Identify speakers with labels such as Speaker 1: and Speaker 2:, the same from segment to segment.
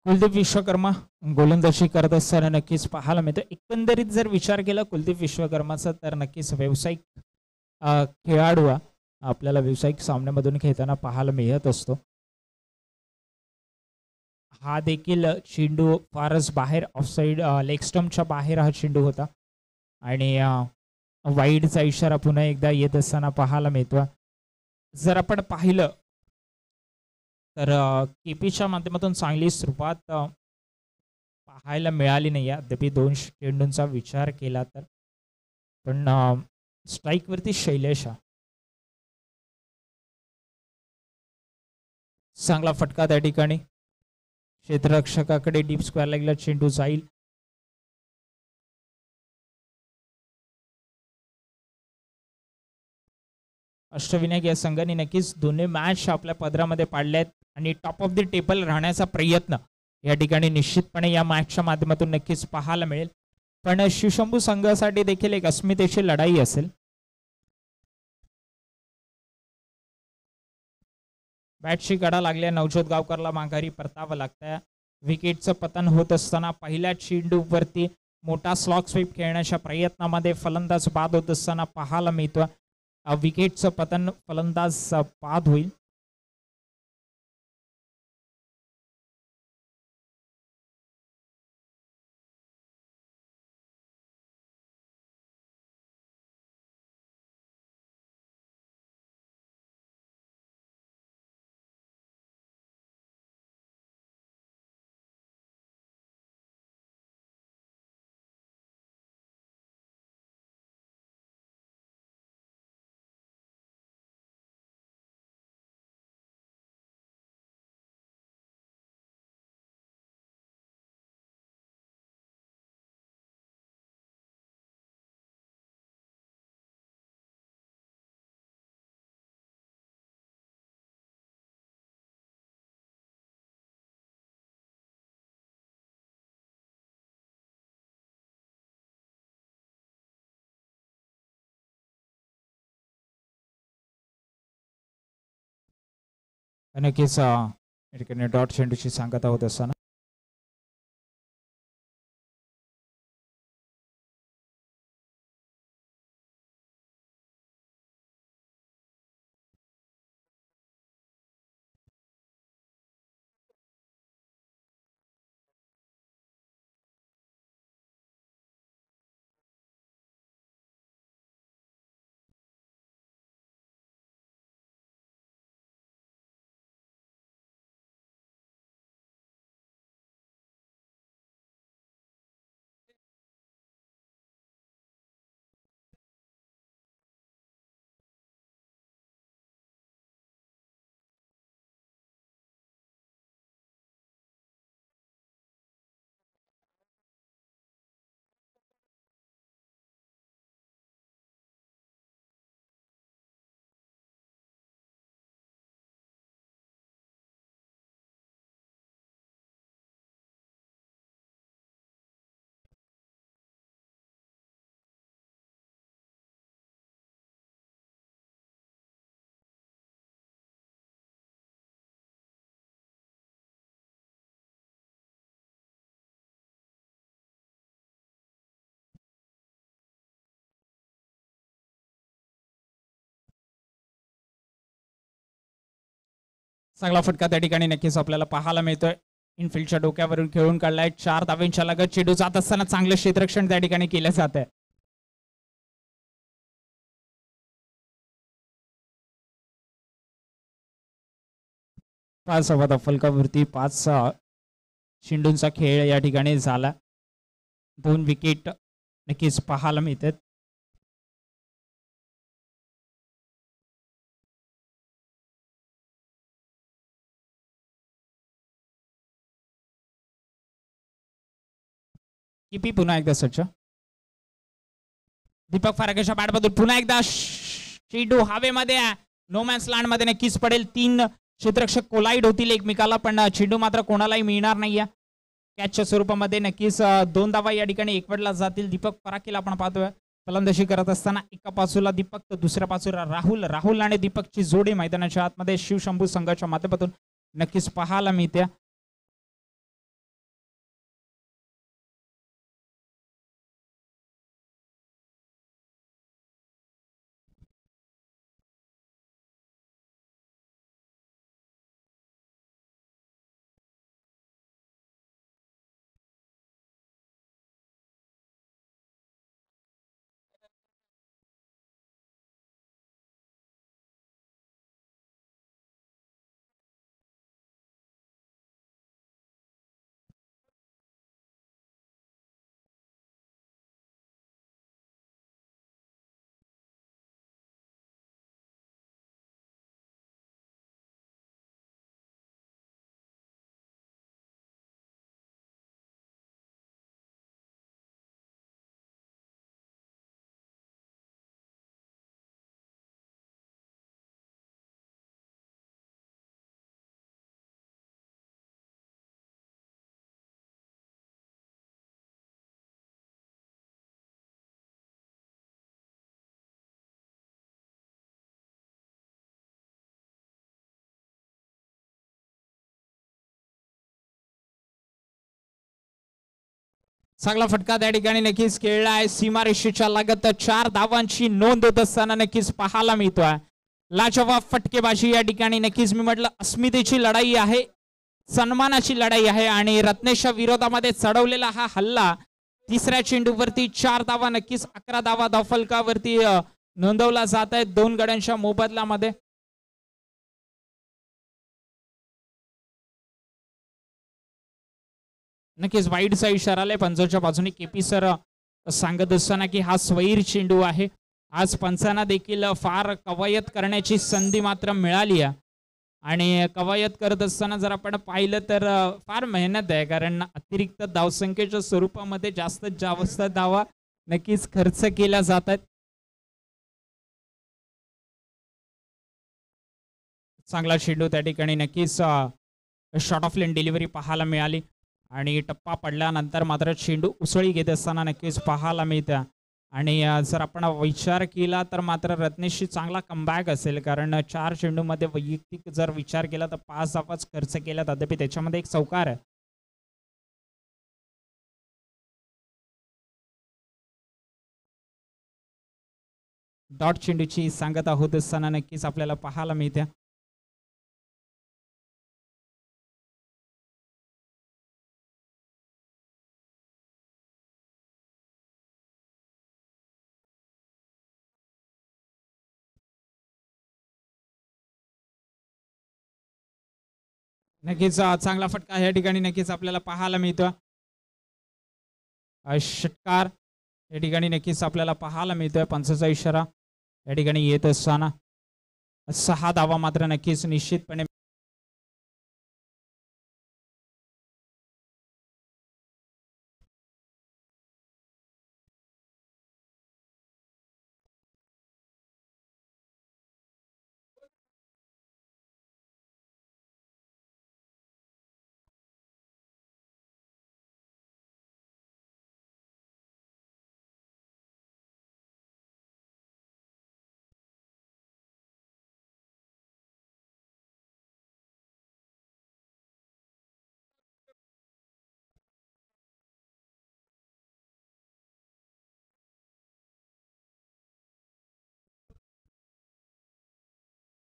Speaker 1: कुलदीप विश्वकर्मा गोलंदाजी करत असताना नक्कीच पाहायला मिळतं. एकंदरीत जर विचार केला कुलदीप विश्वकर्माचा तर नक्कीच व्यावसायिक खेळाडू आपल्याला व्यावसायिक सामन्यामधून खेळताना पाहायला मिळत असतो. हा देखील चेंडू फारच बाहेर ऑफसाईड लेग स्टंपच्या बाहेर हा चेंडू होता आणि वाईडचा इशारा पुन्हा एकदा येत असताना पाहायला मिळतो. जर आपण पाहिलं तर केपीच्या माध्यमातून चांगली सुरुवात पाहायला मिळाली नाही आहे अद्याप 2 चेंडूंचा विचार केला तर. पण स्ट्राईकवरती शैलेश चांगला फटका त्या ठिकाणी क्षेत्ररक्षकाकडे डीप स्क्वेअर लेगला चेंडू जाईल. अष्टविनायक या संघाने नक्कीच दोन्ही मॅच आपल्या पदरामध्ये पाडले आहेत आणि टॉप ऑफ द टेबल राहण्याचा प्रयत्न या ठिकाणी निश्चितपणे या मॅचच्या माध्यमातून नक्कीच पाहायला मिळेल. पण शिवशंभू संघासाठी देखील एक अस्मितेची लढाई असेल. बॅटची गडा लागल्या नवजोत गावकरला माघारी परतावं लागतंय. विकेटचं पतन होत असताना पहिल्या चेंडूवरती मोठा स्लॉग स्वीप खेळण्याच्या प्रयत्नामध्ये फलंदाज बाद होत असताना पाहायला मिळतो. विकेटचं पतन फलंदाज बाद होईल. नक्कीच या ठिकाणी डॉट चेंडूची सांगता होत असताना चांगला फटका त्या ठिकाणी नक्कीच आपल्याला पाहायला मिळतोय. इनफिल्डच्या डोक्यावरून खेळून काढलाय. 4 धावेंच्या लगत चेंडू जात असताना चांगलं क्षेत्ररक्षण त्या ठिकाणी केलं जात आहे. पाच धावा फलकावरती 5 चेंडूंचा खेळ या ठिकाणी झाला. 2 विकेट नक्कीच पाहायला मिळतात. किपी पुन्हा एकदा सज्ज. दीपक फारकेच्या बॅटमधून पुन्हा एकदा चेंडू हवेमध्ये नो मॅन्स लँड मध्ये नक्कीच पडेल. 3 क्षेत्ररक्षक कोलाईड होतील एकमेकाला पण चेंडू मात्र कोणालाही मिळणार नाहीये. कॅचच्या स्वरूपामध्ये नक्कीच 2 धावा या ठिकाणी एकवटला जातील. दीपक फराकीला आपण पाहतोय फलंदाजी करत असताना एका बाजूला दीपक तर दुसऱ्या बाजूला राहुल आणि दीपकची जोडी मैदानाच्या आतमध्ये शिवशंभू संघाच्या माध्यमातून नक्कीच पाहायला मिळते. चांगला फटका त्या ठिकाणी नक्कीच खेळलाय सीमारेषेच्या लगत 4 धावांची नोंद होत असताना नक्कीच पाहायला मिळतोय. लाजवाब फटकेबाजी या ठिकाणी नक्कीच मी म्हटलं अस्मितेची लढाई आहे, सन्मानाची लढाई आहे आणि रत्नेशच्या विरोधामध्ये चढवलेला हा हल्ला तिसऱ्या चेंडूवरती 4 धावा नक्कीच 11 धावा धावफलकावरती नोंदवला जात आहे 2 गड्यांच्या मोबदल्यामध्ये. नक्कीच वाईडचा इशारा आलाय पंचांच्या बाजूने. केपी सर सांगत असताना की हा स्वैर चेंडू आहे. आज पंचांना देखील फार कवायत करण्याची संधी मात्र मिळाली आहे आणि कवायत करत असताना जर आपण पाहिलं तर फार मेहनत आहे, कारण अतिरिक्त धावसंख्येच्या स्वरूपामध्ये जास्तीत जास्त धावा नक्कीच खर्च केल्या जातात. चांगला चेंडू त्या ठिकाणी नक्कीच शॉर्ट ऑफ लेन डिलिव्हरी पाहायला मिळाली आणि टप्पा पडल्यानंतर मात्र चेंडू उसळी घेत असताना नक्कीच पाहायला मिळतं. आणि जर आपण विचार केला तर मात्र रत्नेशची चांगला कमबॅक असेल, कारण 4 चेंडूमध्ये वैयक्तिक जर विचार केला तर 5 धावाच खर्च केला, तथापि त्याच्यामध्ये एक चौकार आहे. डॉट चेंडूची सांगता होत असताना नक्कीच आपल्याला पाहायला मिळते. नक्कीच चांगला फटका या ठिकाणी नक्कीच आपल्याला पाहायला मिळतो. षटकार या ठिकाणी नक्कीच आपल्याला पाहायला मिळतोय. पंचाचा इशारा या ठिकाणी येत असताना 6 धावा मात्र नक्कीच निश्चितपणे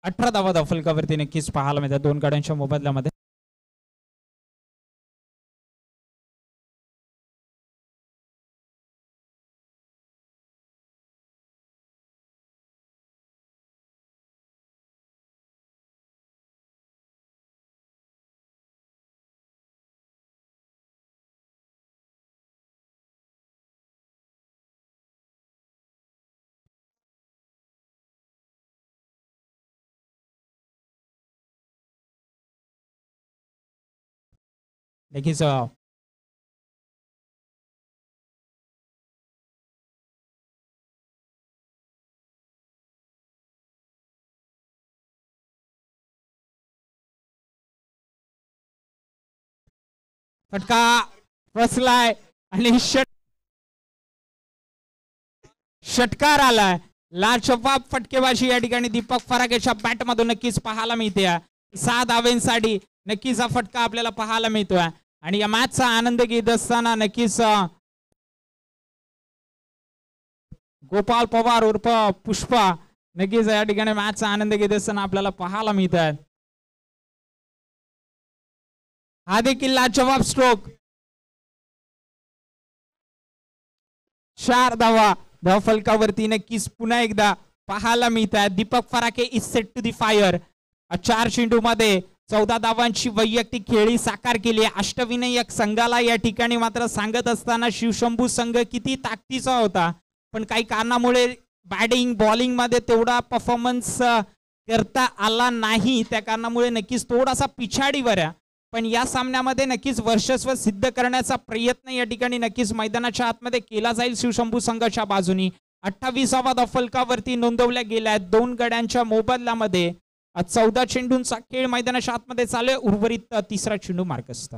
Speaker 1: अठरा धावा धावफलकावरती नक्कीच पाहायला मिळतात 2 गाड्यांच्या मोबदल्यामध्ये. नक्कीच फटका फसलाय आणि षटकार आलाय. लाजवाब फटकेबाजी या ठिकाणी दीपक फरागेच्या बॅट मधून नक्कीच पाहायला मिळते. 6 धावेंसाठी नक्कीच हा फटका आपल्याला पाहायला मिळतोय आणि या मॅचचा आनंद घेत असताना नक्कीच गोपाल पवार उर्फ पुष्पा नक्कीच या ठिकाणी मॅचचा आनंद घेत असताना आपल्याला पाहायला मिळतात. हा देखील लाजवाब स्ट्रोक. 4 धावा धावफलकावरती नक्कीच पुन्हा एकदा पाहायला मिळतात. Deepak Farake is set to the fire. 4 चेंडूमध्ये 14 धावांची वैयक्तिक खेळी साकार केली. अष्टविनायक संघाला या ठिकाणी मात्र सांगत असताना शिवशंभू संघ किती ताकदीचा होता, पण काही कारणामुळे बॅटिंग बॉलिंग मध्ये तेवढा परफॉर्मन्स करता आला नाही, त्या कारणामुळे नक्कीच थोडासा पिछाडीवर आहे. पण या सामन्यामध्ये नक्कीच वर्चस्व सिद्ध करण्याचा प्रयत्न या ठिकाणी नक्कीच मैदानाच्या आतमध्ये केला जाईल शिवशंभू संघाच्या बाजूनी. 28वा धावफलकावरती नोंदवल्या गेल्या 2 गड्यांच्या मोबदल्यामध्ये 14 चेंडूंचा खेळ मैदानाच्या आतमध्ये चालू आहे. उर्वरित 3रा चेंडू मार्कस्थ.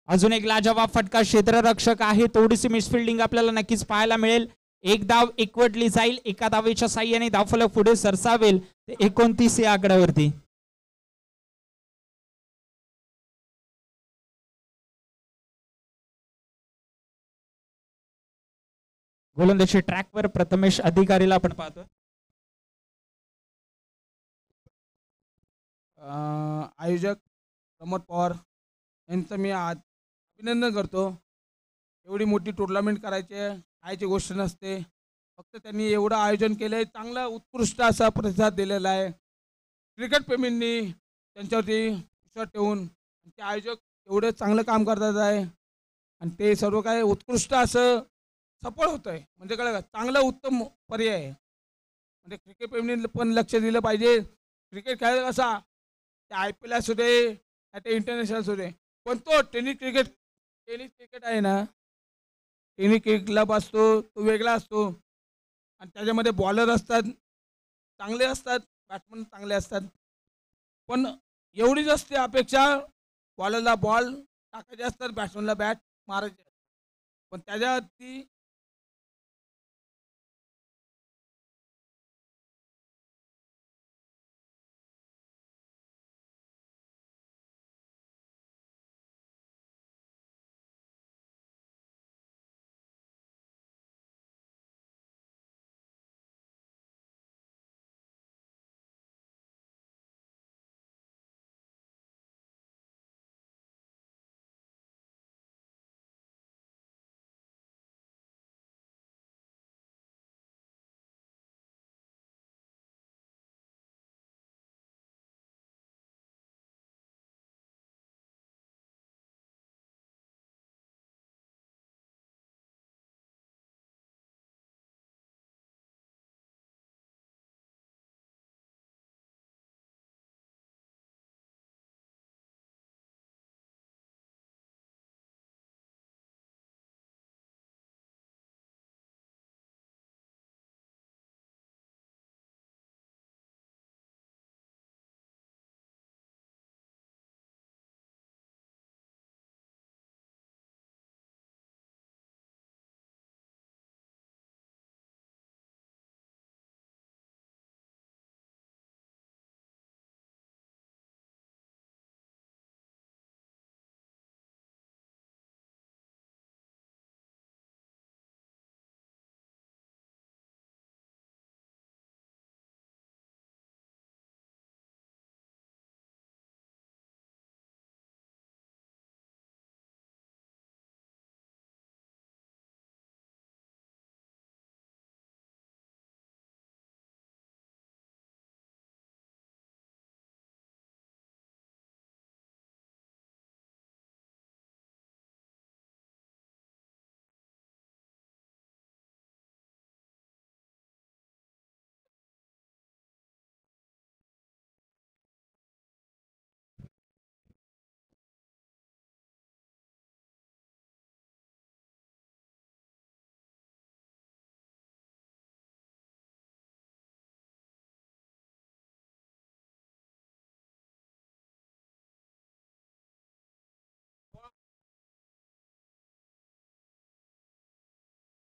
Speaker 1: अजून एक लाजवाब फटका क्षेत्ररक्षक आहे. थोडीशी मिसफिल्डिंग आपल्याला नक्कीच पाहायला मिळेल. 1 धाव एकवटली जाईल. 1 धावेच्या साह्याने धावफलक पुढे सरसावेल 29 या आकड्यावरती. गोलंदाजी ट्रॅकवर प्रथमेश अधिकारीला आपण पाहतो.
Speaker 2: आयोजक प्रमोद पवार यांचं मी आज अभिनंदन करतो. एवढी मोठी टुर्नामेंट खायची गोष्ट नसते. फक्त त्यांनी एवढं आयोजन केलंय, चांगला उत्कृष्ट असा प्रतिसाद दिलेला आहे. क्रिकेट प्रेमींनी त्यांच्यावरती विश्वास ठेवून ते आयोजक एवढं चांगलं काम करतात आहे आणि ते सर्व काय उत्कृष्ट असं सफळ होत आहे. म्हणजे कळलं का, चांगला उत्तम पर्याय आहे. म्हणजे क्रिकेट प्रेमींनी पण लक्ष दिलं पाहिजे. क्रिकेट खेळायला कसा ते IPL असू दे ते इंटरनॅशनल असू दे, पण तो टेनिस क्रिकेट आहे ना, टेनिस क्लब असतो तो वेगळा असतो आणि त्याच्यामध्ये बॉलर असतात चांगले असतात, बॅट्समन चांगले असतात. पण एवढीच असते अपेक्षा, बॉलरला बॉल टाकायचे असतात, बॅट्समनला बॅट मारायचे असतात. पण त्याच्या ती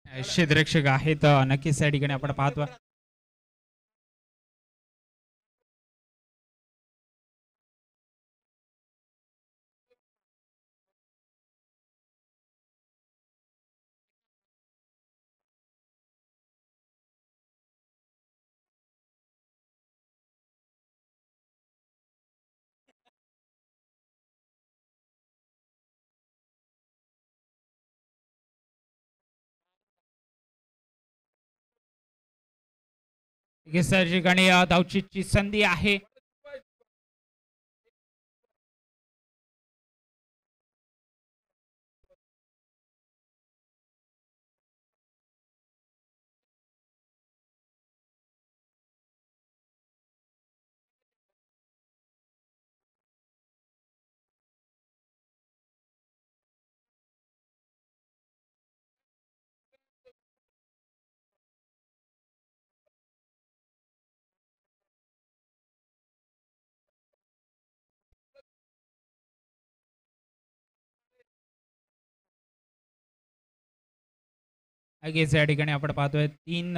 Speaker 1: क्षेत्ररक्षक आहेत, नक्कीच त्या ठिकाणी आपण पाहतो. त्या ठिकाणी धावचीची संधी आहे. लगेच या ठिकाणी आपण पाहतोय 3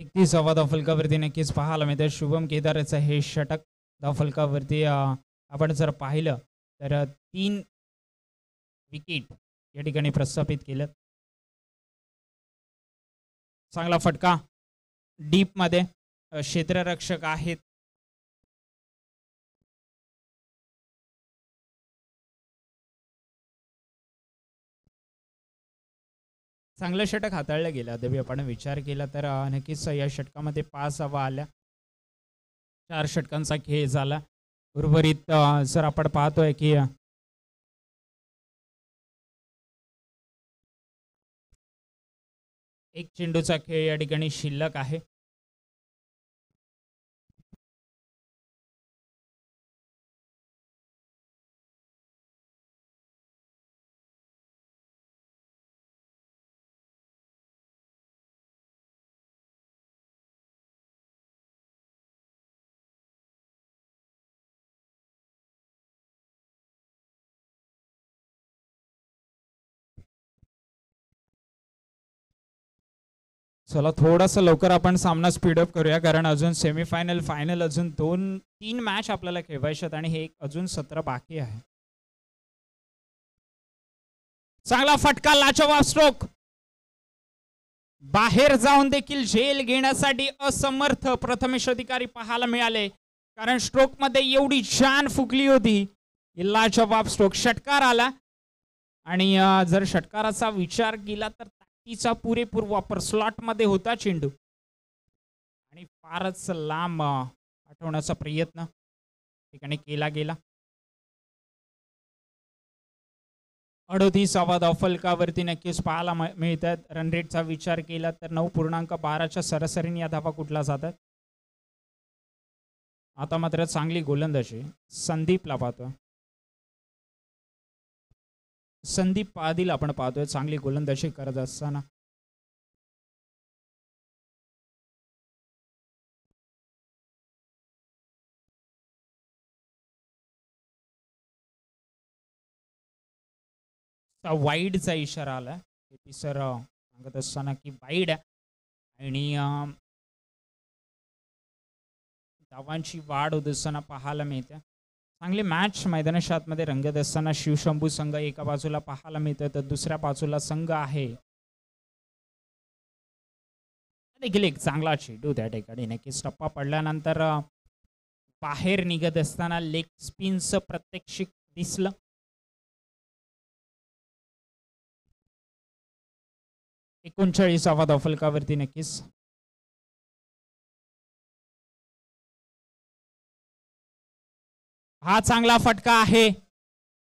Speaker 1: 31 धावफलकावरती नक्कीच पाहायला मिळतं. शुभम केदारचं हे षटक धावफलकावरती आपण जर पाहिलं तर 3 विकेट या ठिकाणी प्रस्थापित केलं. चांगला फटका डीप मध्ये क्षेत्ररक्षक आहेत. चांगलं षटक हाताळलं गेलं. अद्याप आपण विचार केला तर नक्कीच या षटकामध्ये 5 धावा आल्या. 4 षटकांचा खेळ झाला. उर्वरित जर आपण पाहतोय की एक चेंडूचा खेळ या ठिकाणी शिल्लक आहे. चला थोडासा लवकर आपण सामना स्पीडअप करूया, कारण अजून सेमीफायनल फायनल अजून 2-3 मॅच आपल्याला खेळवायचे आहेत आणि हे अजून 17 बाकी आहे. चांगला फटका, लाजवाब स्ट्रोक. बाहेर जाऊन देखील झेल घेण्यासाठी असमर्थ प्रथमेश अधिकारी पाहायला मिळाले, कारण स्ट्रोक मध्ये एवढी जान फुकली होती. लाजवाब स्ट्रोक, षटकार आला आणि जर षटकाराचा विचार केला तर ताकदीचा पुरेपूर वापर. स्लॉट मध्ये होता चेंडू आणि फारच लांब पाठवण्याचा प्रयत्न ठिकाणी केला गेला. 38 धावफलकावरती नक्कीच पाहायला मिळतात. रन रेटचा विचार केला तर 9.12च्या सरासरीने या धावा कुठला जातात. आता मात्र चांगली गोलंदाजी संदीपला पाहतोय. संदीप पादील आपण पाहतोय चांगली गोलंदाजी करत असताना. वाईडचा इशारा आला. सर सांगत असताना की वाईड आणि धावांची वाढ होत असताना पाहायला मिळते. चांगली मॅच मैदानाच्या आतमध्ये रंगत असताना शिवशंभू संघ एका बाजूला पाहायला मिळतं तर दुसऱ्या बाजूला संघ आहे. देखील एक चांगला चेंडू त्या ठिकाणी नक्कीच टप्पा पडल्यानंतर बाहेर निघत असताना लेग स्पिनचं प्रत्यक्षिक दिसलं. एकोणचाळीस धावफलकावरती नक्कीच हा चांगला फटका आहे.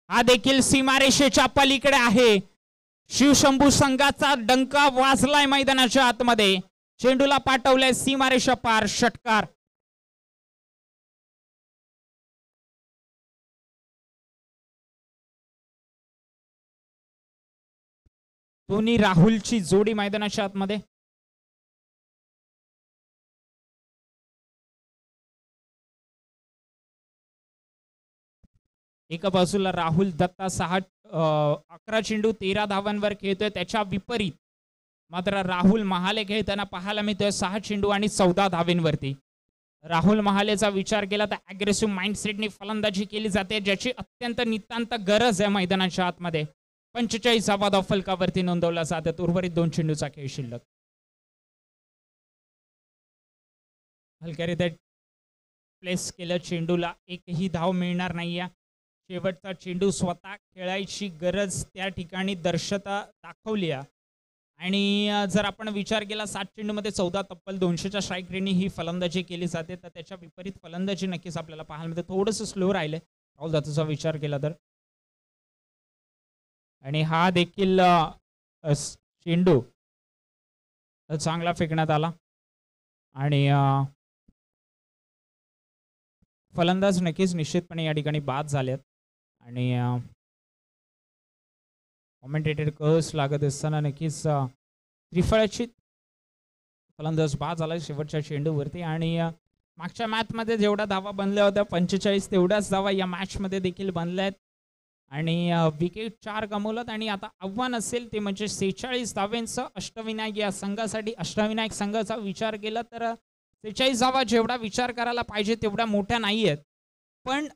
Speaker 1: हा देखील सीमारेषेच्या पलीकडे आहे. शिवशंभू संघाचा डंका वाजलाय मैदानाच्या आतमध्ये. चेंडूला पाठवलाय सीमारेषा पार. षटकार. दोन्ही राहुलची जोडी मैदानाच्या आतमध्ये. एका बाजूला राहुल दत्ता 11 चेंडू 13 धावांवर खेळतोय. त्याच्या विपरीत मात्र राहुल महाले खेळताना पाहायला मिळतोय 6 चेंडू आणि 14 धावांवरती. राहुल महालेचा विचार केला तर अग्रेसिव्ह माइंडसेटने फलंदाजी केली जाते, ज्याची अत्यंत नितांत गरज आहे मैदानाच्या आतमध्ये. 45 धावफलकावरती नोंदवला जातात. उर्वरित 2 चेंडूचा खेळ शिल्लक. हलक्यारीत्या प्लेस केलं चेंडूला. एकही धाव मिळणार नाहीये. शेवटचा चेंडू स्वतः खेळायची गरज त्या ठिकाणी दर्शता दाखवली आहे. आणि जर आपण विचार केला 7 चेंडूमध्ये 14 तब्बल 200च्या स्ट्राईक रेटने ही फलंदाजी केली जाते, तर त्याच्या विपरीत फलंदाजी नक्कीच आपल्याला पाहायला मिळते. थोडंसं स्लो राहिले राहुल दत्ताचा विचार केला तर. आणि हा देखील चेंडू चांगला फेकण्यात आला आणि फलंदाज नक्कीच निश्चितपणे या ठिकाणी बाद झालेत. आणि कॉमेंटेटर कर्स लागत असताना नक्कीच त्रिफळाची फलंदाज बाद झाला शेवटच्या चेंडूवरती. आणि मागच्या मॅचमध्ये जेवढ्या धावा बनल्या होत्या 45 तेवढ्याच धावा या मॅचमध्ये देखील बनल्या आहेत. आणि विकेट 4 गमावलात आणि आता आव्हान असेल ते म्हणजे 46 धावांचं अष्टविनायक या संघासाठी. अष्टविनायक संघाचा विचार केला तर 46 धावा जेवढा विचार करायला पाहिजे तेवढ्या मोठ्या नाही आहेत. पण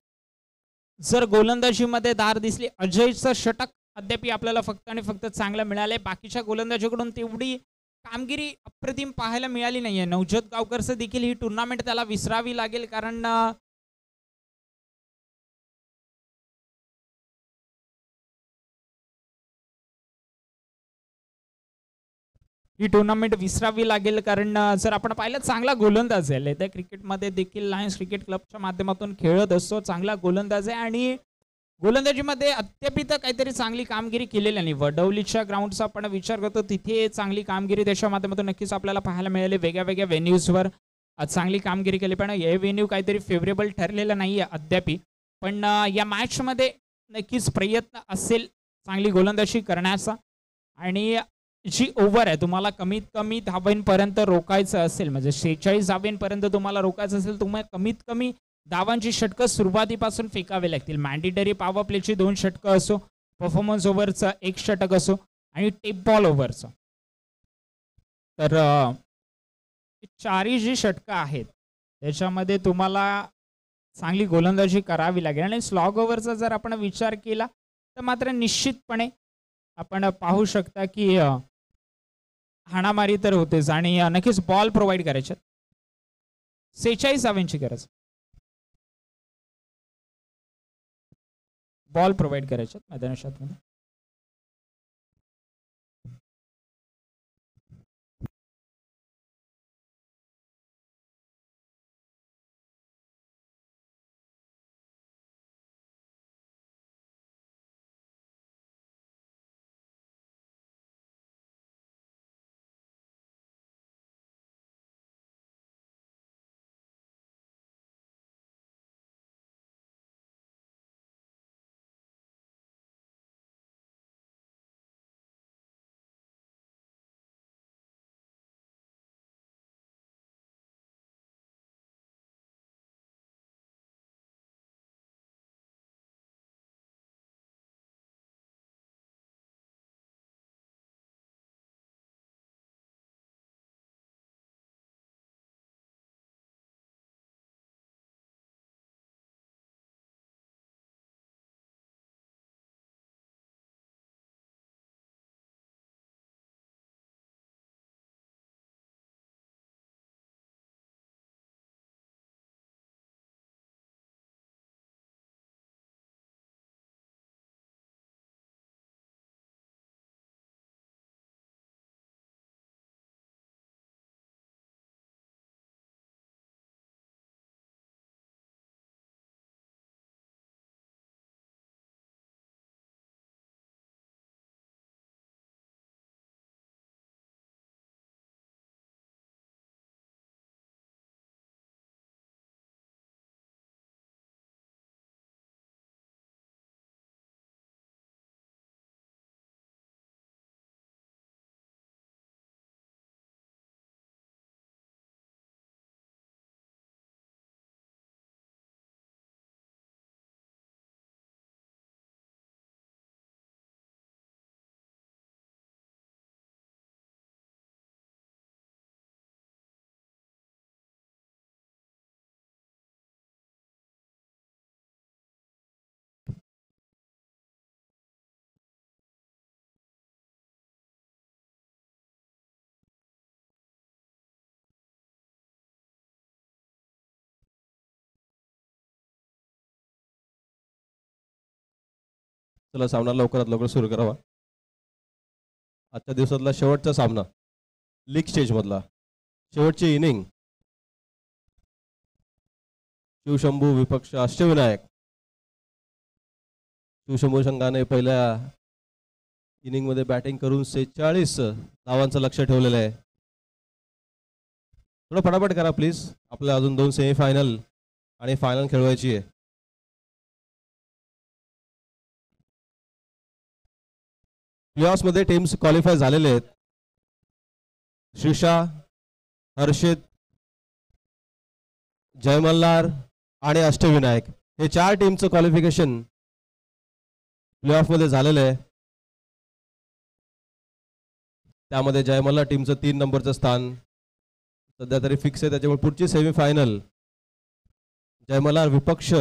Speaker 1: जर गोलंदाजीमध्ये धार दिसली, अजयचं षटक अद्याप आपल्याला फक्त आणि फक्त चांगलं मिळालंय. बाकीच्या गोलंदाजीकडून तेवढी कामगिरी अप्रतिम पाहायला मिळाली नाहीये. नवज्योत गावकरचं देखील ही टुर्नामेंट त्याला विसरावी लागेल, कारण ही टुर्नामेंट विसरावी लागेल, कारण जर आपण पाहिलं चांगला गोलंदाज आहे. त्या क्रिकेटमध्ये देखील लायन्स क्रिकेट क्लबच्या माध्यमातून खेळत असतो. चांगला गोलंदाज आहे आणि गोलंदाजीमध्ये अद्याप काहीतरी चांगली कामगिरी केलेली नाही. वडवलीच्या ग्राउंडचा आपण विचार करतो, तिथे चांगली कामगिरी त्याच्या माध्यमातून नक्कीच आपल्याला पाहायला मिळाली. वेगळ्या वेगळ्या व्हेन्यूजवर चांगली कामगिरी केली, पण हे व्हेन्यू काहीतरी फेवरेबल ठरलेलं नाही आहे अद्याप. पण या मॅचमध्ये नक्कीच प्रयत्न असेल चांगली गोलंदाजी करण्याचा. आणि जी ओव्हर आहे तुम्हाला कमीत कमी धावांपर्यंत रोखायचं असेल, म्हणजे 46 धावांपर्यंत तुम्हाला रोखायचं असेल, तुम्हाला कमीत कमी धावांची षटकं सुरुवातीपासून फेकावे लागतील. मॅन्डेटरी पॉवर प्लेची 2 षटकं असो, परफॉर्मन्स ओव्हरचं 1 षटक असो आणि टेप बॉल ओव्हरचं. तर 4ही जी षटकं आहेत त्याच्यामध्ये तुम्हाला चांगली गोलंदाजी करावी लागेल. आणि स्लॉग ओव्हरचा जर आपण विचार केला तर मात्र निश्चितपणे आपण पाहू शकता की हाणामारी तर होतेच आणि नक्कीच बॉल प्रोव्हाइड करायचे. 46 धावांची गरज, बॉल प्रोव्हाइड करायचे मैदानात.
Speaker 3: चला सामना लवकरात लवकर सुरू करावा. आजच्या दिवसातला शेवटचा सामना, लीग स्टेजमधला शेवटची इनिंग. शिवशंभू विपक्ष अष्टविनायक. शिवशंभू संघाने पहिल्या इनिंगमध्ये बॅटिंग करून 46 धावांचं लक्ष ठेवलेलं आहे. थोडं फटाफट करा प्लीज, आपल्याला अजून 2 सेमीफायनल आणि फायनल खेळवायची आहे. प्लेऑफ्स मध्ये टीम्स क्वालिफाय झालेले आहेत. श्रीषा, हर्षित, जय मल्हार आणि अष्टविनायक हे 4 टीमचं क्वालिफिकेशन प्लेऑफ मध्ये झालेलं आहे. त्यामध्ये जयमल्ला टीमचं 3 नंबरचं स्थान सध्या तरी फिक्स आहे. त्याच्यामुळे पुढची सेमीफायनल जयमल्ला विपक्ष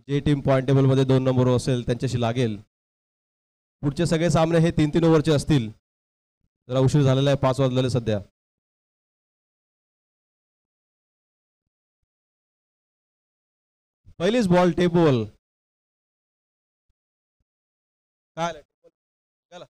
Speaker 3: जे टीम पॉईंट टेबल मध्ये 2 नंबरवर असेल त्यांच्याशी लागेल. पुढचे सगळे सामने हे 3-3 ओव्हरचे असतील. जरा उशीर झालेला आहे, 5 वाजलेले सध्या. पहिलीच बॉल टेप बॉल काय आलं? चला.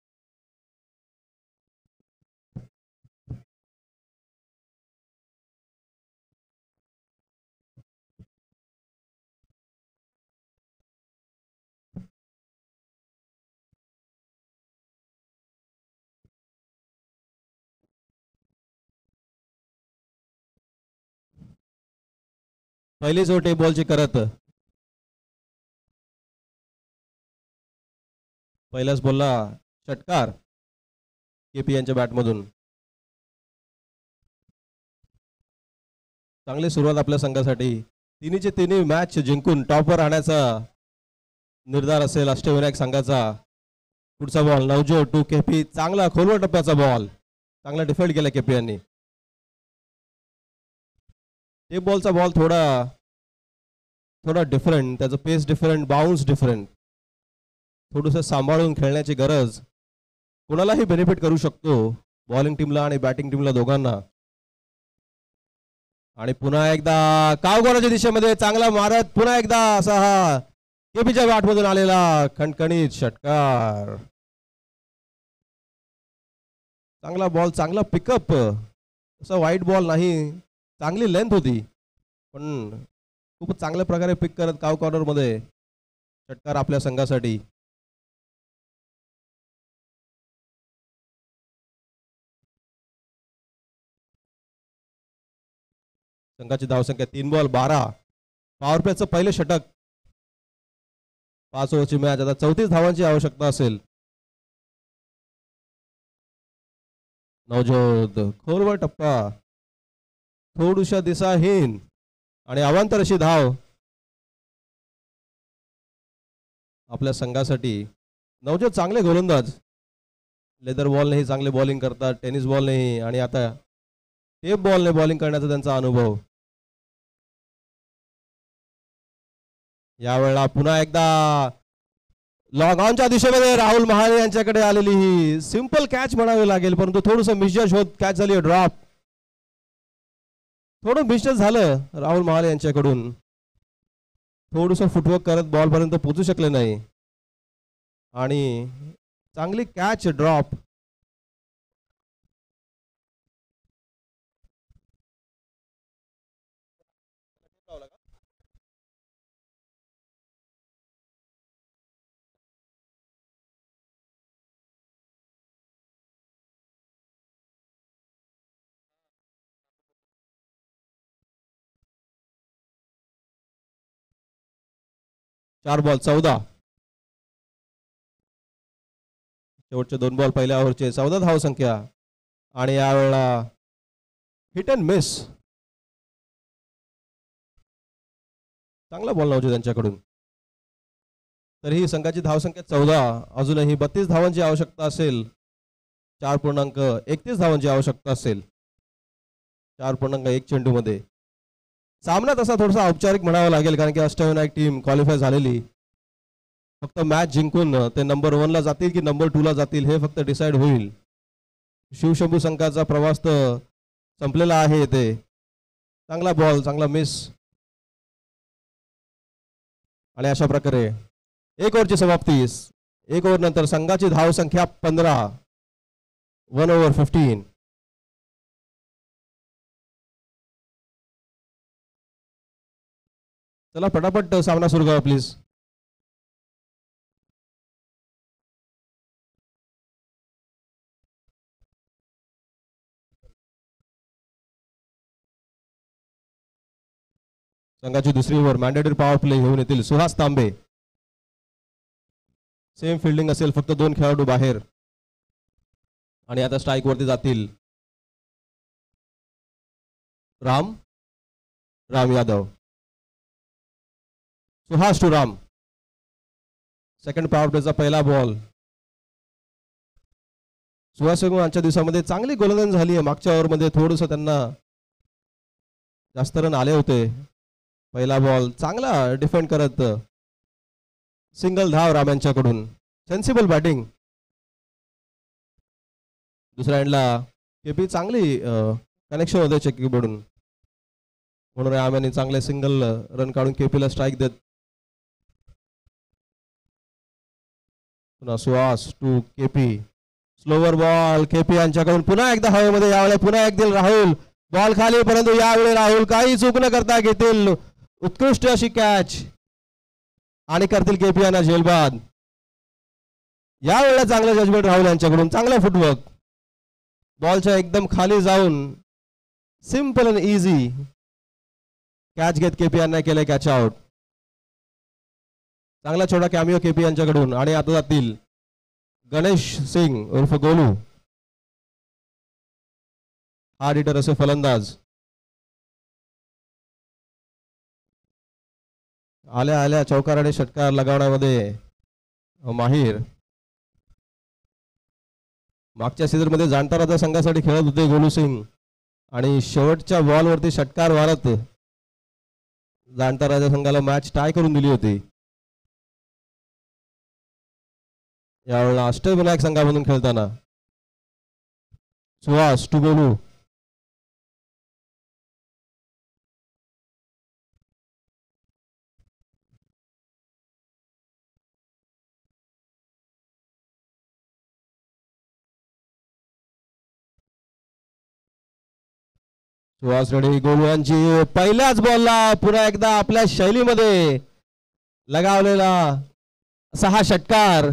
Speaker 3: पहिलीच ओ टेप बॉलची करत. पहिल्याच बॉलला षटकार केपी यांच्या बॅटमधून. चांगली सुरुवात आपल्या संघासाठी. तिन्हीचे तिन्ही मॅच जिंकून टॉपवर राहण्याचा निर्धार असेल अष्टविनायक संघाचा. पुढचा बॉल नवजोत टू केपी. चांगला खोलवर टप्प्याचा बॉल. चांगला डिफेंड केला केपी यांनी. टेप बॉलचा बॉल थोडा डिफरंट, त्याचं पेस डिफरंट, बाउन्स डिफरंट. थोडंसं सांभाळून खेळण्याची गरज कोणालाही बेनिफिट करू शकतो, बॉलिंग टीमला आणि बॅटिंग टीमला दोघांना. आणि पुन्हा एकदा कावगोराच्या दिशेमध्ये चांगला मारत पुन्हा एकदा असा हा केपीच्या बॅटमधून आलेला खणखणीत षटकार. चांगला बॉल, चांगला पिकअप. असा वाईट बॉल नाही, चांगली लेंथ होती पण खूप चांगल्या प्रकारे पिक करत काव कॉर्नर मध्ये षटकार आपल्या संघासाठी. संघाची धावसंख्या 3 बॉल 12. पॉवर प्लेचं पहिले षटक. 5 ओव्हरची मॅच. आता 34 धावांची आवश्यकता असेल. नवजोत खोलवर टप्पा, थोडुशा दिशाहीन आणि अवांतर अशी धाव आपल्या संघासाठी. नवजोत चांगले गोलंदाज, लेदर बॉलनेही चांगले बॉलिंग करतात, टेनिस बॉलनेही, आणि आता टेप बॉलने बॉलिंग करण्याचा त्यांचा अनुभव. यावेळेला पुन्हा एकदा लॉंग ऑनच्या दिशेमध्ये राहुल महाले यांच्याकडे आलेली ही सिंपल कॅच म्हणावी लागेल, परंतु थोडंसं मिसजज होत कॅच झाली. ड्रॉप थोडं मिसजज झालं राहुल महाले यांच्याकडून. थोडंसं फुटवर्क करत बॉल पर्यंत पोहोचू शकले नाही आणि चांगली कॅच ड्रॉप. चार बॉल 14. शेवटचे 2 बॉल पहिल्या ओव्हरचे 14 धाव संख्या. आणि यावेळेला हिट अँड मिस. चांगला बॉल नव्हता त्यांच्याकडून. तरीही संघाची धावसंख्या 14. अजूनही 32 धावांची आवश्यकता असेल. 4.31 धावांची आवश्यकता असेल 4.1 चेंडूमध्ये. सामना तसा थोडासा औपचारिक म्हणावा लागेल, कारण की अष्टविनायक टीम क्वालिफाय झालेली. फक्त मॅच जिंकून ते नंबर 1 ला जातील की नंबर 2 ला जातील हे फक्त डिसाईड होईल. शिवशंभू संघाचा प्रवास तर संपलेला आहे इथे. चांगला बॉल, चांगला मिस. आणि अशा प्रकारे 1 ओव्हरची समाप्ती. 1 ओव्हर नंतर संघाची धाव संख्या 15. 1 ओव्हर 15. चला पटापट सामना सुरू करा प्लीज. संघाची दुसरी ओव्हर मॅन्डेटरी पॉवर प्ले घेऊन येतील सुहास तांबे. सेम फिल्डिंग असेल, फक्त 2 खेळाडू बाहेर. आणि आता स्ट्राईक वरती जातील Ram Yadav. Suhas to Ram. Second power प्लेचा पहिला बॉल. सुहास आजच्या दिवसामध्ये चांगली गोलंदाजी झाली आहे. मागच्या ओव्हरमध्ये थोडंसं त्यांना जास्त रन आले होते. पहिला बॉल चांगला डिफेंड करत सिंगल धाव राम यांच्याकडून. Sensible batting. दुसऱ्या एंडला केपी चांगली कनेक्शन होते चेकीकडून, म्हणून राम यांनी चांगले सिंगल रन काढून केपीला स्ट्राईक देत. पुन्हा Suhas to KP. Slower ball KP यांच्याकडून पुन्हा एकदा हवेमध्ये. यावेळेला पुन्हा एक दिल राहुल. बॉल खाली, परंतु यावेळी राहुल काही चूक न करता घेतील उत्कृष्ट अशी कॅच आणि करतील केपी यांना झेलबाद. यावेळेला चांगलं जजमेंट राहुल यांच्याकडून. चांगला फुटवर्क. बॉलच्या एकदम खाली जाऊन सिंपल अँड इझी कॅच घेत केपी यांना केले कॅच आउट. चांगला छोटा कॅमिओ केपी यांच्याकडून. आणि आता जातील गणेश सिंग उर्फ गोलू. हार्ड हिटर असे फलंदाज. आल्या आल्या चौकार आणि षटकार लगावण्यामध्ये माहीर. मागच्या सीझन मध्ये जाणताराच्या संघासाठी खेळत होते गोलू सिंग आणि शेवटच्या बॉलवरती षटकार मारत जाणताराच्या संघाला मॅच टाय करून दिली होती. यावेळेला अष्टविनायक संघामधून खेळताना सुहास टू गोलू. सुहास रेडी. गोलू यांची पहिल्याच बॉलला पुन्हा एकदा आपल्या शैलीमध्ये लगावलेला असा हा षटकार.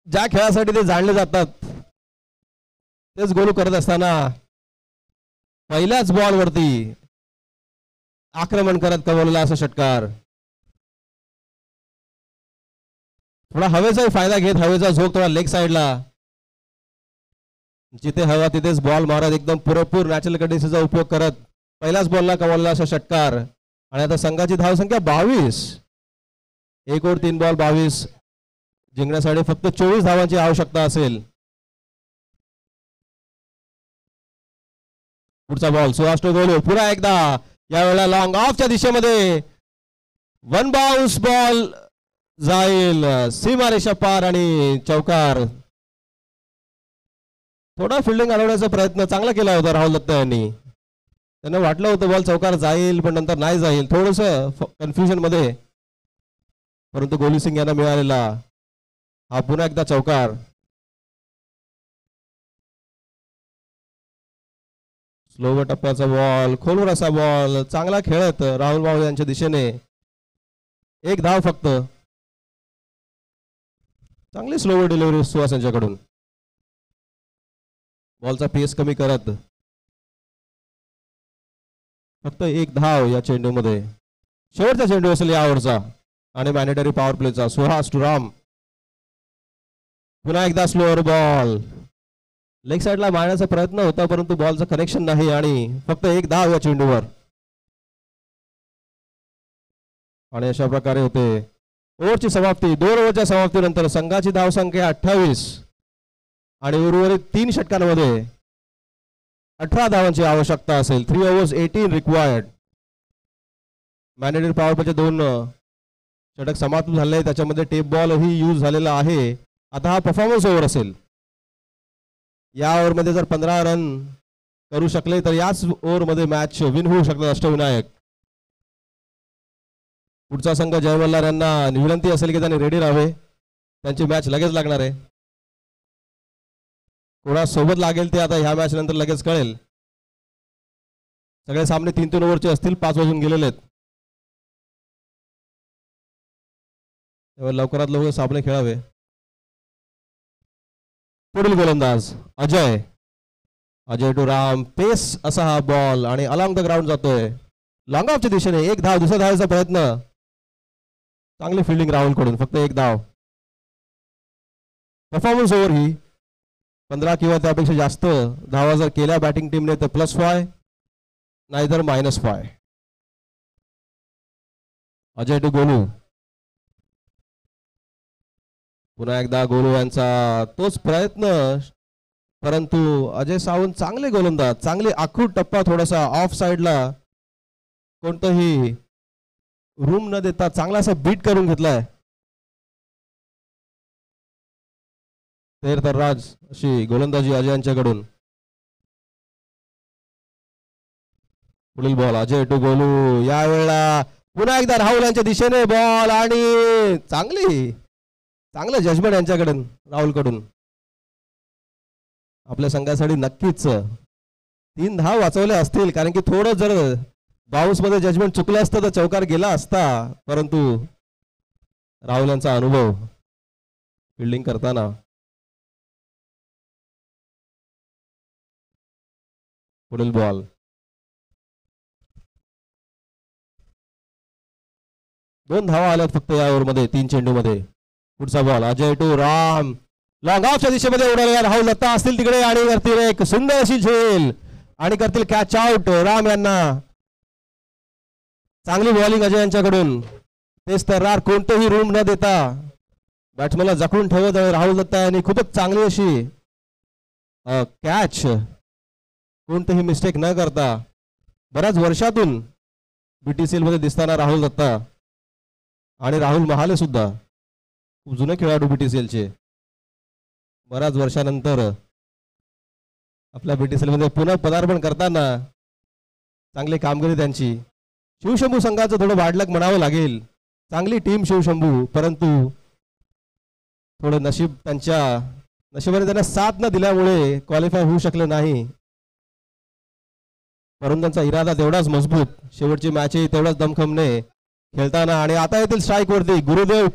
Speaker 3: ज्या खेळासाठी ते जाणले जातात तेच गोलू करत असताना पहिल्याच बॉलवरती आक्रमण करत कमवलेला असा षटकार. थोडा हवेचाही फायदा घेत हवेचा झोक थोडा लेग साईडला, जिथे हवा तिथेच बॉल मारत एकदम पुरेपूर नॅचरल कंडिशनचा उपयोग करत पहिल्याच बॉलला कमवलेला असा षटकार. आणि आता संघाची धावसंख्या 22. 1 ओव्हर 3 बॉल 22. जिंकण्यासाठी फक्त 24 धावांची आवश्यकता असेल. पुढचा बॉल सुहास टू गोलू. पुन्हा एकदा यावेळेला लॉंग ऑफच्या दिशेमध्ये वन बाउन्स बॉल जाईल सीमारेषा पार आणि चौकार. थोडा फिल्डिंग अडवण्याचा प्रयत्न चांगला केला होता राहुल दत्ता यांनी. त्यांना वाटलं होतं बॉल चौकार जाईल पण नंतर नाही जाईल, थोडस कन्फ्युजन मध्ये. परंतु गोलू सिंग यांना मिळालेला हा पुन्हा एकदा चौकार. स्लोवर टप्प्याचा बॉल, खोलवर असा बॉल चांगला खेळत राहुल भाऊ यांच्या दिशेने. 1 धाव फक्त. चांगली स्लोवर डिलिव्हरी सुहास यांच्याकडून. बॉलचा पेस कमी करत फक्त 1 धाव या चेंडूमध्ये. शेवटचा चेंडू असेल या ओव्हरचा आणि मॅनेटरी पॉवर प्लेचा. सुहास टू राम. पुन्हा एकदा स्लोअर बॉल. लेग साईडला मारण्याचा प्रयत्न होता परंतु बॉलचं कनेक्शन नाही आणि फक्त 1 धाव या चेंडूवर. आणि अशा प्रकारे होते ओव्हरची समाप्ती. 2 ओव्हरच्या समाप्तीनंतर संघाची धावसंख्या 28 आणि उर्वरित 3 षटकांमध्ये 18 धावांची आवश्यकता असेल. 3 overs 18 रिक्वायर्ड. मॅनेटरी पॉवर प्लेचे 2 षटक समाप्त झाले. त्याच्यामध्ये टेप बॉल ही यूज झालेला आहे. आता हा परफॉर्मन्स ओव्हर असेल. या ओव्हरमध्ये जर 15 रन करू शकले तर याच ओव्हरमध्ये मॅच विन होऊ शकतात अष्टविनायक. पुढचा संघ जय मल्हार यांना विनंती असेल की त्यांनी रेडी राहावे. त्यांची मॅच लगेच लागणार आहे. कोणा सोबत लागेल ते आता ह्या मॅच नंतर लगेच कळेल. सगळे सामने 3-3 ओव्हरचे असतील. 5 वाजून गेलेले आहेत. त्यामुळे लवकरात लवकर सामने खेळावे. पुढील गोलंदाज अजय. अजय टू राम. पेस असा हा बॉल आणि अलॉंग द ग्राउंड जातोय लॉंग ऑफच्या दिशेने. 1 धाव. दुसरा धावायचा प्रयत्न. चांगली फिल्डिंग राहुल कडून. फक्त 1 धाव. परफॉर्मन्स ओव्हर ही 15 किंवा त्यापेक्षा जास्त धावा जर केल्या बॅटिंग टीमने तर +5 नाहीतर -5. अजय टू गोलू. पुन्हा एकदा गोलू यांचा तोच प्रयत्न, परंतु अजय सावंत चांगले गोलंदाज, चांगली आखूड टप्पा थोडासा ऑफ साइडला कोणतंही रूम न देता चांगला असा बीट करून घेतलाय. तर राज अशी गोलंदाजी अजय यांच्याकडून. पुढील बॉल अजय टू गोलू, यावेळेला पुन्हा एकदा राहुल यांच्या दिशेने बॉल आणि चांगलं जजमेंट यांच्याकडून, राहुल कडून. आपल्या संघासाठी नक्कीच 3 धाव वाचवले असतील, कारण की थोडं जर बाउन्स मध्ये जजमेंट चुकलं असतं तर चौकार गेला असता, परंतु राहुल यांचा अनुभव फिल्डिंग करताना. पुढील बॉल दोन धावा आल्यात फक्त या ओव्हरमध्ये 3 चेंडूमध्ये. पुढचा ball Ajay to Ram, long ऑफच्या दिशेमध्ये उडाले, राहुल दत्ता असतील तिकडे आणि करतील एक सुंदर अशी झेल आणि करतील कॅच आउट राम यांना. चांगली बॉलिंग अजय यांच्याकडून. तेच तर कोणतेही रूम न देता बॅट्समॅनला जखडून ठेवत राहुल दत्ता यांनी खूपच चांगली अशी कॅच, कोणतेही मिस्टेक न करता. बऱ्याच वर्षातून BTCL मध्ये दिसताना राहुल दत्ता आणि राहुल महाले सुद्धा खूप जुने खेळाडू BTCL चे. बऱ्याच वर्षानंतर आपल्या BTCL मध्ये पुन्हा पदार्पण करताना चांगली कामगिरी त्यांची. शिवशंभू संघाचं थोडं वाढलक म्हणावं लागेल. चांगली टीम शिवशंभू, परंतु थोडं नशीब त्यांच्या नशिबाने त्यांना साथ न दिल्यामुळे क्वालिफाय होऊ शकले नाही. परंतु त्यांचा इरादा तेवढाच मजबूत, शेवटची मॅचही तेवढाच दमखमने खेळताना. आणि आता येथील स्ट्राईक वरती गुरुदेव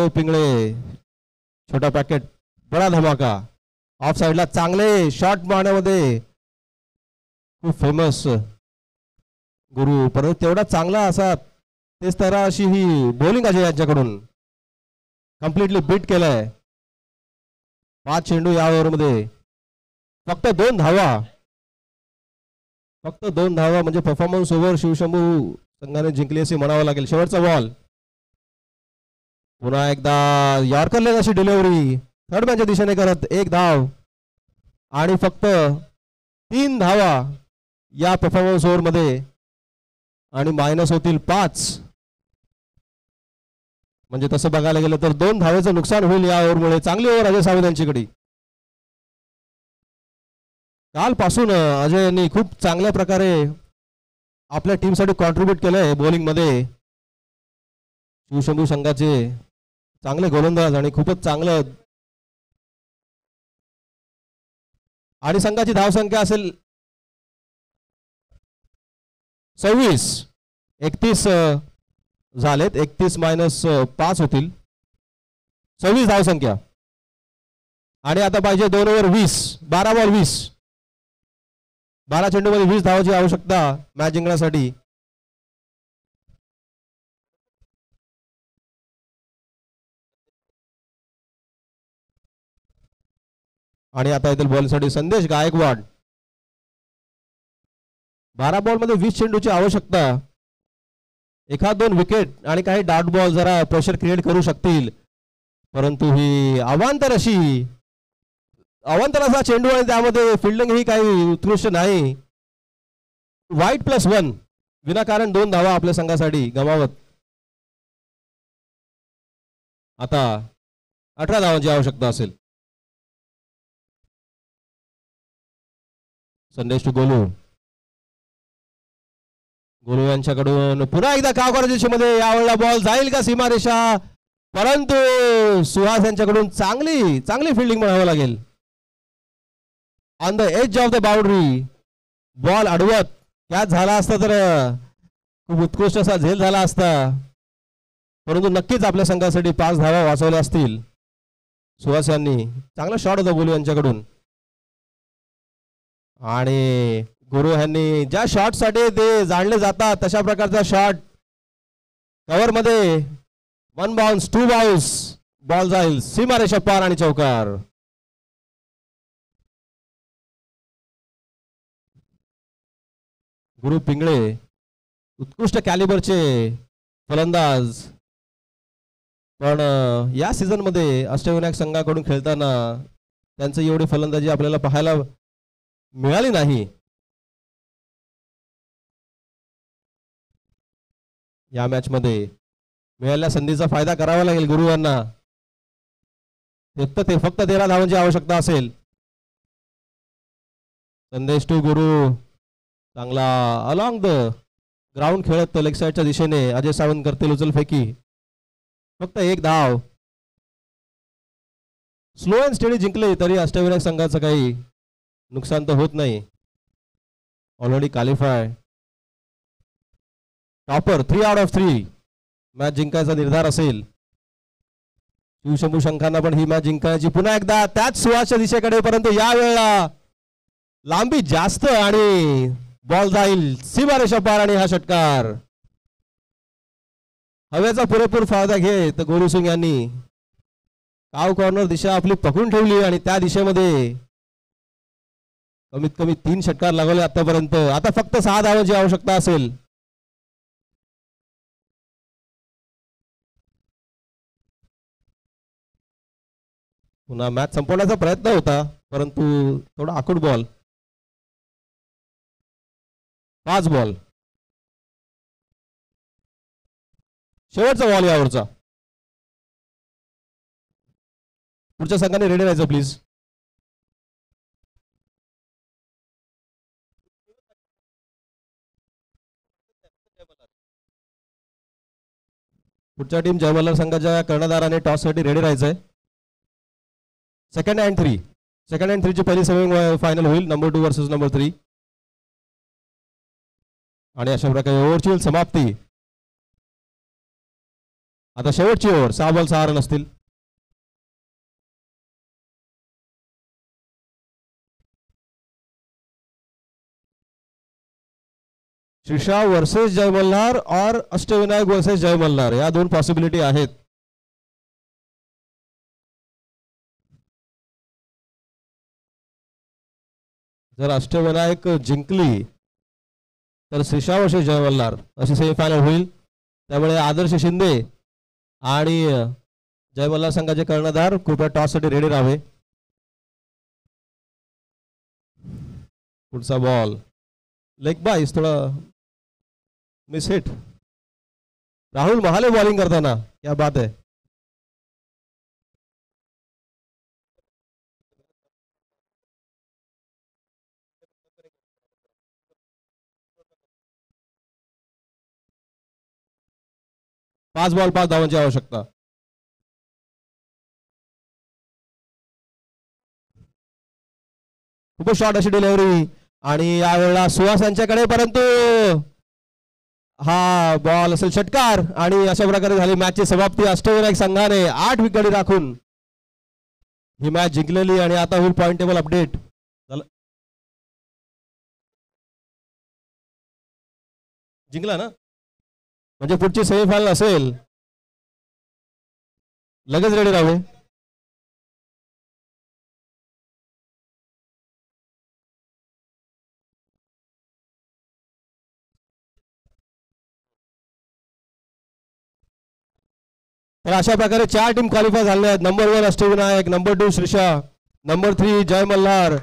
Speaker 3: पिंगळे, छोटा पॅकेट बडा धमाका. ऑफ साइडला चांगले शॉट मारण्यामध्ये खूप फेमस गुरु, परंतु तेवढा चांगला असा तेच तर अशी ही बॉलिंग अजय यांच्याकडून कम्प्लिटली बीट केलाय. 5 चेंडू या ओव्हरमध्ये फक्त 2 धावा म्हणजे परफॉर्मन्स ओव्हर शिवशंभू संघाने जिंकली असे म्हणावं लागेल. शेवटचा बॉल पुन्हा एकदा यॉर्कर लेग अशी डिलिव्हरी थर्ड मॅनच्या दिशेने करत 1 धाव आणि फक्त 3 धावा या परफॉर्मन्स ओव्हर मध्ये आणि मायनस होतील 5. म्हणजे तसं बघायला गेलं तर 2 धावेचं नुकसान होईल या ओव्हरमुळे. चांगली ओव्हर अजय सावंत यांच्याकडे. कालपासून अजय यांनी खूप चांगल्या प्रकारे आपल्या टीमसाठी कॉन्ट्रीब्यूट केलंय बॉलिंग मध्ये. शिवशंभू संघाचे चांगले गोलंदाज आणि खूपच चांगलं, आणि संघाची धावसंख्या असेल 26. 31 झालेत, 31 मायनस 5 होतील, 26 धावसंख्या. आणि आता पाहिजे 2 ओव्हर 20, 12 बॉल 20, 12 चेंडूमध्ये 20 धावाची आवश्यकता मॅच जिंकण्यासाठी. आणि आता येथील बॉलसाठी संदेश गायकवाड. 12 बॉल मध्ये 20 चेंडूची आवश्यकता. 1-2 विकेट आणि काही डार्ट बॉल जरा प्रेशर क्रिएट करू शकतील, परंतु ही अवांतर असा चेंडू आणि त्यामध्ये फिल्डिंग ही काही उत्कृष्ट नाही. वाईट +1 विनाकारण 2 धावा आपल्या संघासाठी गमावत. आता 18 धावांची आवश्यकता असेल. संदेश टू गोलू यांच्याकडून पुन्हा एकदा कावकराच्या दिशेमध्ये. यावेळेला बॉल जाईल का सीमारेषा, परंतु सुहास यांच्याकडून चांगली फिल्डिंग म्हणावं लागेल. On the edge of the boundary ball अडवत कॅच झाला असता तर खूप उत्कृष्ट असा झेल झाला असता, परंतु नक्कीच आपल्या संघासाठी 5 धावा वाचवल्या असतील. सुहास यांनी चांगला शॉट होता गोलू यांच्याकडून. आणि गुरु यांनी ज्या शॉट साठी ते जाणले जातात तशा प्रकारचा शॉट कव्हर मध्ये 1 बाउन्स 2 बाउन्स बॉल जाईल सीमारेषा पार आणि चौकार. गुरु पिंगळे उत्कृष्ट कॅलिबरचे फलंदाज. पण या सीझन मध्ये अष्टविनायक संघाकडून खेळताना त्यांची एवढी फलंदाजी आपल्याला पाहायला मिळाली नाही. या मॅच मध्ये मिळालेल्या संधीचा फायदा करावा लागेल गुरु यांना. ते फक्त 13 धावांची आवश्यकता असेल. संदेश टू गुरु चांगला अलॉंग द ग्राउंड खेळत लेग साईडच्या दिशेने अजय सावंत करतील उचल फेकी. फक्त 1 धाव. स्लो अँड स्टेडी जिंकले तरी अष्टविनायक संघाचं काही नुकसान तर होत नाही. Already qualify topper 3 out of 3 match जिंकायचा निर्धार असेल. शिवशंभू शंखांना पण ही मॅच जिंकायची पुन्हा एकदा त्याच सुहासच्या दिशेकडे, परंतु या वेळेला लांबी जास्त आणि बॉल जाईल सीमारेषा पार आणि हा षटकार. हवेचा पुरेपूर फायदा घेत गोलू सिंग यांनी काव कॉर्नर दिशा आपली पकडून ठेवली आणि त्या दिशेमध्ये कमीत कमी 3 षटकार लागवले आतापर्यंत. आता फक्त 6 धावांची आवश्यकता असेल. पुन्हा मॅच संपवण्याचा प्रयत्न होता परंतु थोडा आखूड बॉल. 5 बॉल. शेवटचा बॉल यावरचा. पुढच्या संघाने रेडी राहायचं प्लीज. पुढच्या टीम जयमल्लार संघाच्या कर्णधाराने टॉस साठी रेडी राहायचंय. सेकंड अँड 3 ची पहिली सेमी फायनल होईल. नंबर 2 वर्सेस नंबर 3 आणि अशा प्रकारे ओव्हरची होईल समाप्ती. आता शेवटची ओव्हर. 6 बॉल 6 रन असतील. श्रीशा वर्सेस जय मल्हार और अष्टविनायक वर्सेस जय मल्हार या 2 पॉसिबिलिटी आहेत. जर अष्टविनायक जिंकली तर श्रीशा वर्सेस जय मल्हार अशी सेमीफायनल होईल. त्यामुळे आदर्श शिंदे आणि जय मल्हार संघाचे कर्णधार कृपया टॉस साठी रेडी राहावे. पुढचा बॉल लेग बाईस थोडा miss hit. Rahul Mahale bowling करताना क्या बात है. पाच बॉल 5 धावांची आवश्यकता. खूपच शॉर्ट अशी डिलिव्हरी आणि यावेळेला सुहास यांच्याकडे, परंतु हा बॉल असेल षटकार आणि अशा प्रकारे झाली मॅचची समाप्ती. अष्टविनायक संघाने 8 विकेटी राखून ही मॅच जिंकलेली आणि आता होईल पॉइंट टेबल अपडेट. जिंकला ना म्हणजे पुढची सेमीफायनल असेल. लगेच रेडी राहावे. तर अशा प्रकारे 4 टीम क्वालिफाय झाल्या आहेत. Number 1 Ashtavinayak, number 2 Shrisha, number 3 जय मल्हार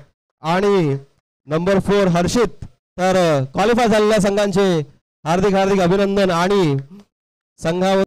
Speaker 3: आणि नंबर 4 हर्षित. तर क्वालिफाय झालेल्या संघांचे हार्दिक हार्दिक अभिनंदन आणि संघावर